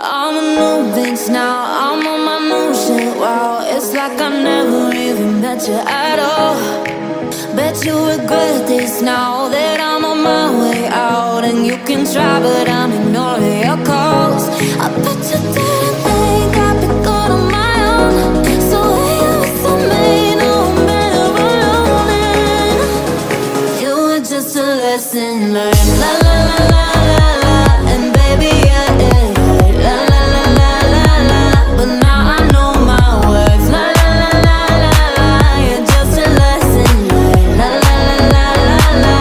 I'm on new things now, I'm on my new shit. Wow, it's like I never even met you at all. Bet you regret this now that I'm on my way out. And you can try, but I'm ignoring your calls. I bet you didn't think I'd be good on my own. So here was I made, no better alone. You were just a lesson learned. La la la la la la. And baby, yeah, yeah, yeah. La la la la la la. But now I know my words. La la la la la la. You're just a lesson learned. La la la la la la.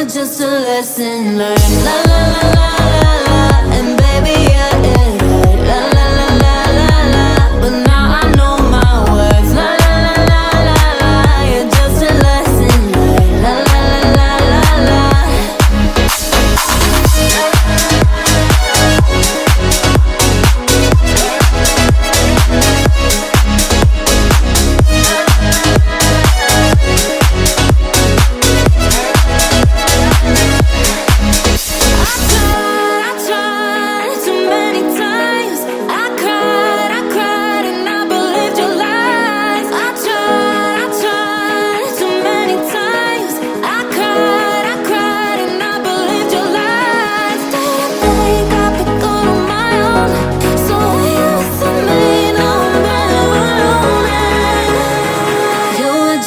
Just a lesson learned. La la la la la la. And baby, yeah, yeah, yeah. La la la la la la. But now I know my words. La la la la la la. You're just a lesson learned. La la la la la la.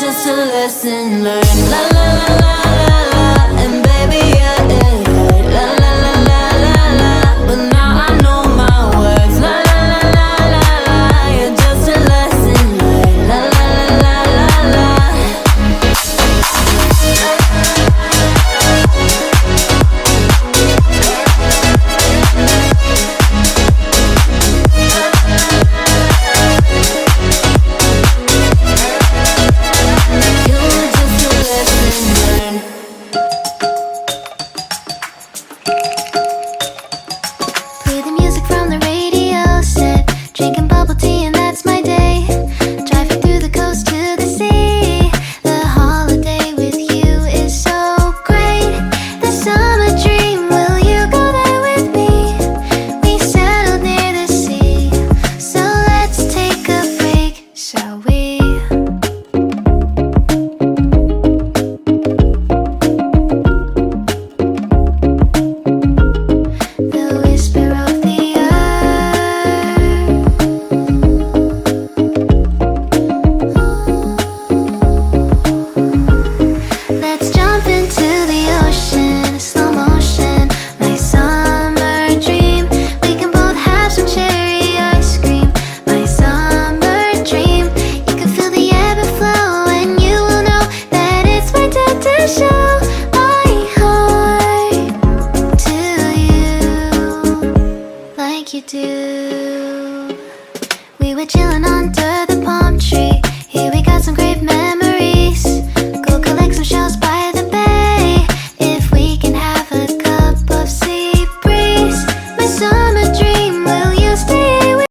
Just a lesson learned. La la la la la la. And baby, yeah, yeah, yeah. La la la la la la. But now I know my words. La la la la la la. You're just a lesson learned. La la la la la la. You do. We were chilling under the